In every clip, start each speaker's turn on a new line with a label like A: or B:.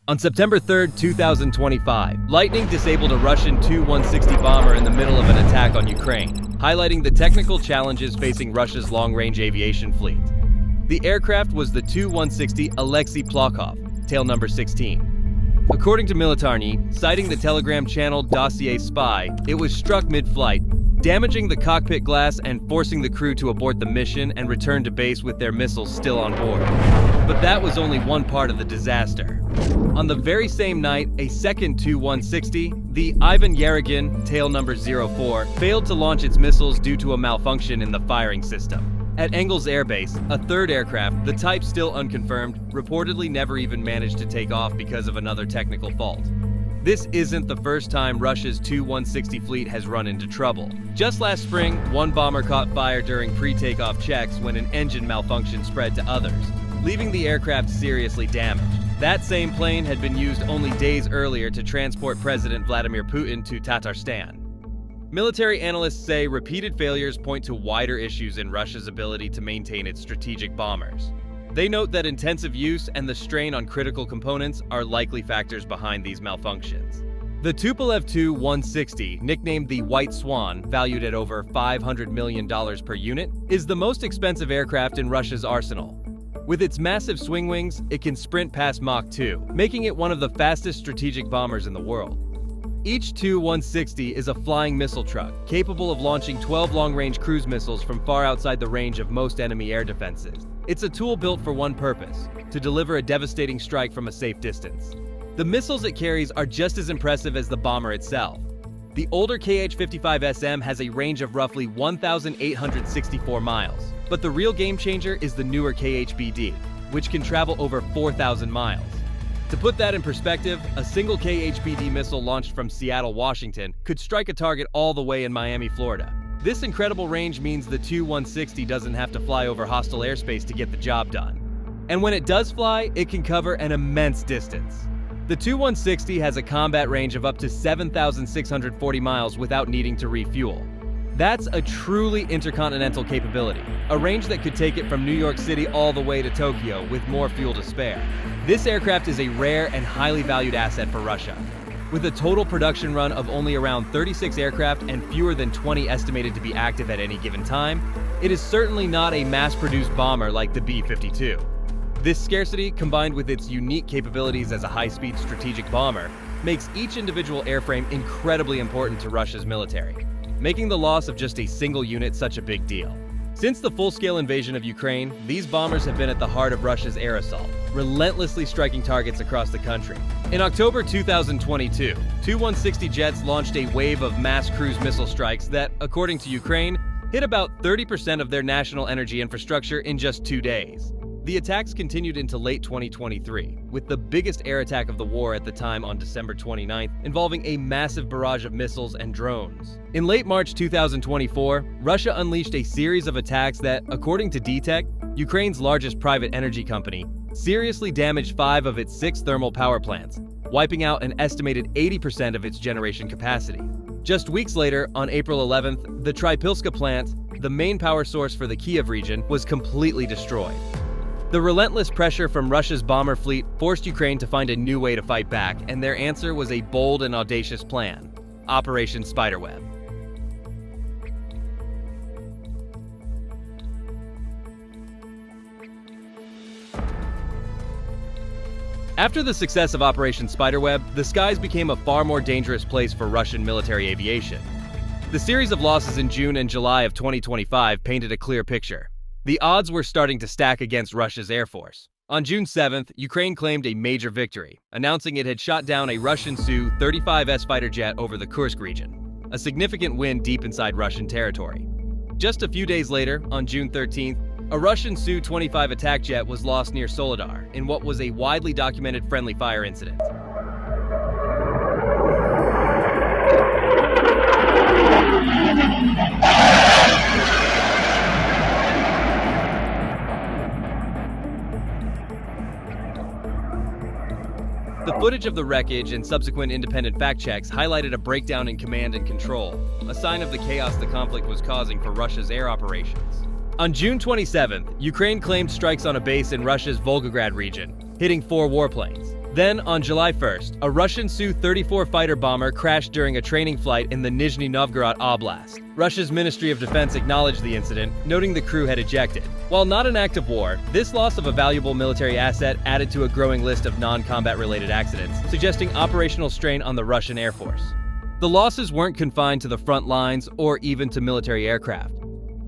A: On September 3, 2025, lightning disabled a Russian Tu-160 bomber in the middle of an attack on Ukraine, highlighting the technical challenges facing Russia's long-range aviation fleet. The aircraft was the Tu-160 Alexei Plokov, tail number 16. According to Militarny, citing the Telegram channel Dossier Spy, it was struck mid-flight, damaging the cockpit glass and forcing the crew to abort the mission and return to base with their missiles still on board. But that was only one part of the disaster. On the very same night, a second Tu-160, the Ivan Yarygin, tail number 04, failed to launch its missiles due to a malfunction in the firing system. At Engels Air Base, a third aircraft, the type still unconfirmed, reportedly never even managed to take off because of another technical fault. This isn't the first time Russia's Tu-160 fleet has run into trouble. Just last spring, one bomber caught fire during pre-takeoff checks when an engine malfunction spread to others, leaving the aircraft seriously damaged. That same plane had been used only days earlier to transport President Vladimir Putin to Tatarstan. Military analysts say repeated failures point to wider issues in Russia's ability to maintain its strategic bombers. They note that intensive use and the strain on critical components are likely factors behind these malfunctions. The Tupolev Tu-160, nicknamed the White Swan, valued at over $500 million per unit, is the most expensive aircraft in Russia's arsenal. With its massive swing wings, it can sprint past Mach 2, making it one of the fastest strategic bombers in the world. Each Tu-160 is a flying missile truck, capable of launching 12 long-range cruise missiles from far outside the range of most enemy air defenses. It's a tool built for one purpose: to deliver a devastating strike from a safe distance. The missiles it carries are just as impressive as the bomber itself. The older Kh-55SM has a range of roughly 1,864 miles, but the real game-changer is the newer Kh-BD, which can travel over 4,000 miles. To put that in perspective, a single Kh-BD missile launched from Seattle, Washington, could strike a target all the way in Miami, Florida. This incredible range means the Tu-160 doesn't have to fly over hostile airspace to get the job done. And when it does fly, it can cover an immense distance. The Tu-160 has a combat range of up to 7,640 miles without needing to refuel. That's a truly intercontinental capability, a range that could take it from New York City all the way to Tokyo with more fuel to spare. This aircraft is a rare and highly valued asset for Russia. With a total production run of only around 36 aircraft and fewer than 20 estimated to be active at any given time, it is certainly not a mass-produced bomber like the B-52. This scarcity, combined with its unique capabilities as a high-speed strategic bomber, makes each individual airframe incredibly important to Russia's military, making the loss of just a single unit such a big deal. Since the full-scale invasion of Ukraine, these bombers have been at the heart of Russia's air assault, relentlessly striking targets across the country. In October 2022, Tu-160 jets launched a wave of mass cruise missile strikes that, according to Ukraine, hit about 30% of their national energy infrastructure in just 2 days. The attacks continued into late 2023, with the biggest air attack of the war at the time on December 29th, involving a massive barrage of missiles and drones. In late March 2024, Russia unleashed a series of attacks that, according to DTEK, Ukraine's largest private energy company, seriously damaged 5 of its 6 thermal power plants, wiping out an estimated 80% of its generation capacity. Just weeks later, on April 11th, the Trypilska plant, the main power source for the Kiev region, was completely destroyed. The relentless pressure from Russia's bomber fleet forced Ukraine to find a new way to fight back, and their answer was a bold and audacious plan: Operation Spiderweb. After the success of Operation Spiderweb, the skies became a far more dangerous place for Russian military aviation. The series of losses in June and July of 2025 painted a clear picture. The odds were starting to stack against Russia's air force. On June 7th, Ukraine claimed a major victory, announcing it had shot down a Russian Su-35S fighter jet over the Kursk region, a significant win deep inside Russian territory. Just a few days later, on June 13th, a Russian Su-25 attack jet was lost near Soledar in what was a widely documented friendly fire incident. The footage of the wreckage and subsequent independent fact checks highlighted a breakdown in command and control, a sign of the chaos the conflict was causing for Russia's air operations. On June 27th, Ukraine claimed strikes on a base in Russia's Volgograd region, hitting 4 warplanes. Then, on July 1st, a Russian Su-34 fighter bomber crashed during a training flight in the Nizhny Novgorod Oblast. Russia's Ministry of Defense acknowledged the incident, noting the crew had ejected. While not an act of war, this loss of a valuable military asset added to a growing list of non-combat related accidents, suggesting operational strain on the Russian Air Force. The losses weren't confined to the front lines or even to military aircraft.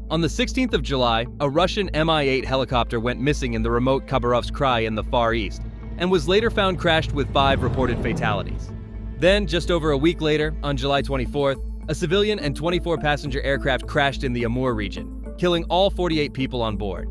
A: On the 16th of July, a Russian Mi-8 helicopter went missing in the remote Khabarovsk Krai in the Far East, and was later found crashed with 5 reported fatalities. Then, just over a week later, on July 24th, a civilian and 24-passenger aircraft crashed in the Amur region, killing all 48 people on board.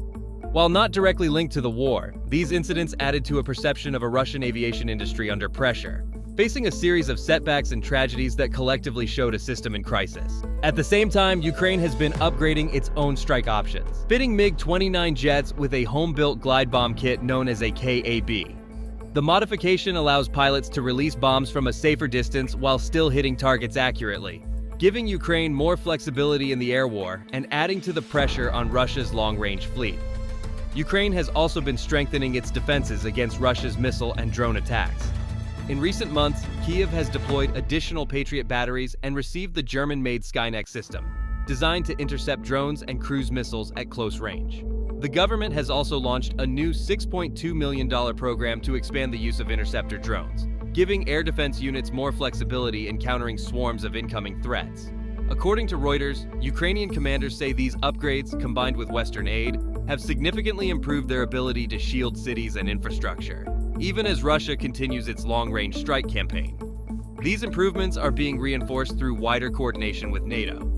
A: While not directly linked to the war, these incidents added to a perception of a Russian aviation industry under pressure, facing a series of setbacks and tragedies that collectively showed a system in crisis. At the same time, Ukraine has been upgrading its own strike options, fitting MiG-29 jets with a home-built glide bomb kit known as a KAB. The modification allows pilots to release bombs from a safer distance while still hitting targets accurately, giving Ukraine more flexibility in the air war and adding to the pressure on Russia's long-range fleet. Ukraine has also been strengthening its defenses against Russia's missile and drone attacks. In recent months, Kyiv has deployed additional Patriot batteries and received the German-made Skynex system, designed to intercept drones and cruise missiles at close range. The government has also launched a new $6.2 million program to expand the use of interceptor drones, giving air defense units more flexibility in countering swarms of incoming threats. According to Reuters, Ukrainian commanders say these upgrades, combined with Western aid, have significantly improved their ability to shield cities and infrastructure, even as Russia continues its long-range strike campaign. These improvements are being reinforced through wider coordination with NATO.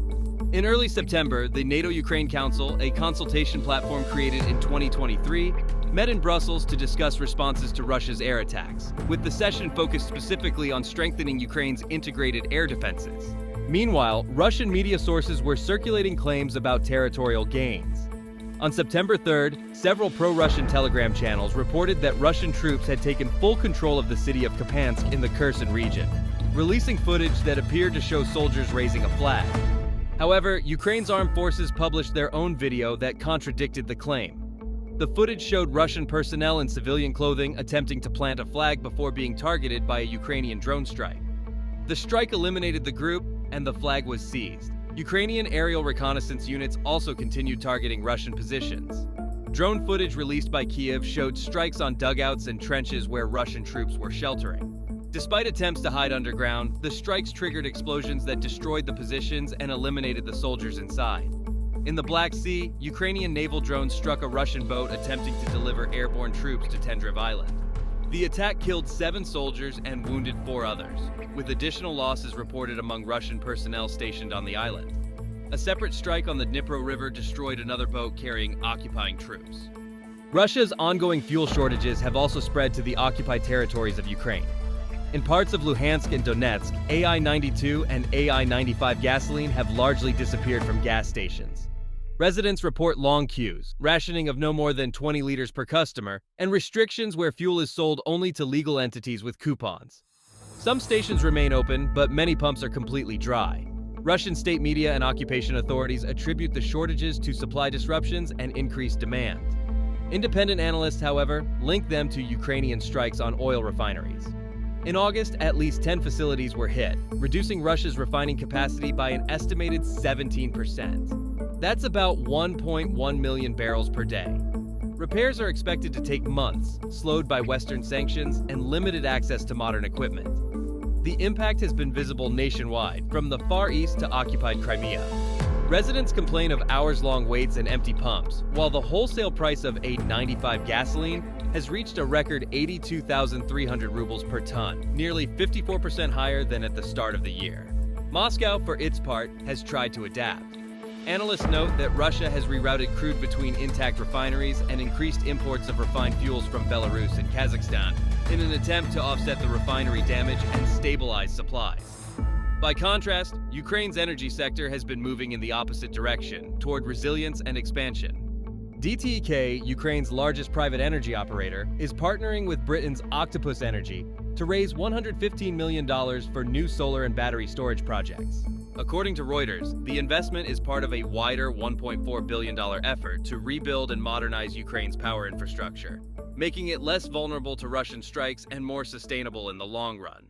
A: In early September, the NATO-Ukraine Council, a consultation platform created in 2023, met in Brussels to discuss responses to Russia's air attacks, with the session focused specifically on strengthening Ukraine's integrated air defenses. Meanwhile, Russian media sources were circulating claims about territorial gains. On September 3rd, several pro-Russian Telegram channels reported that Russian troops had taken full control of the city of Kupiansk in the Kherson region, releasing footage that appeared to show soldiers raising a flag. However, Ukraine's armed forces published their own video that contradicted the claim. The footage showed Russian personnel in civilian clothing attempting to plant a flag before being targeted by a Ukrainian drone strike. The strike eliminated the group, and the flag was seized. Ukrainian aerial reconnaissance units also continued targeting Russian positions. Drone footage released by Kyiv showed strikes on dugouts and trenches where Russian troops were sheltering. Despite attempts to hide underground, the strikes triggered explosions that destroyed the positions and eliminated the soldiers inside. In the Black Sea, Ukrainian naval drones struck a Russian boat attempting to deliver airborne troops to Tendriv Island. The attack killed 7 soldiers and wounded 4 others, with additional losses reported among Russian personnel stationed on the island. A separate strike on the Dnipro River destroyed another boat carrying occupying troops. Russia's ongoing fuel shortages have also spread to the occupied territories of Ukraine. In parts of Luhansk and Donetsk, AI-92 and AI-95 gasoline have largely disappeared from gas stations. Residents report long queues, rationing of no more than 20 liters per customer, and restrictions where fuel is sold only to legal entities with coupons. Some stations remain open, but many pumps are completely dry. Russian state media and occupation authorities attribute the shortages to supply disruptions and increased demand. Independent analysts, however, link them to Ukrainian strikes on oil refineries. In August, at least 10 facilities were hit, reducing Russia's refining capacity by an estimated 17%. That's about 1.1 million barrels per day. Repairs are expected to take months, slowed by Western sanctions and limited access to modern equipment. The impact has been visible nationwide, from the Far East to occupied Crimea. Residents complain of hours-long waits and empty pumps, while the wholesale price of A95 gasoline has reached a record 82,300 rubles per ton, nearly 54% higher than at the start of the year. Moscow, for its part, has tried to adapt. Analysts note that Russia has rerouted crude between intact refineries and increased imports of refined fuels from Belarus and Kazakhstan in an attempt to offset the refinery damage and stabilize supplies. By contrast, Ukraine's energy sector has been moving in the opposite direction, toward resilience and expansion. DTEK, Ukraine's largest private energy operator, is partnering with Britain's Octopus Energy to raise $115 million for new solar and battery storage projects. According to Reuters, the investment is part of a wider $1.4 billion effort to rebuild and modernize Ukraine's power infrastructure, making it less vulnerable to Russian strikes and more sustainable in the long run.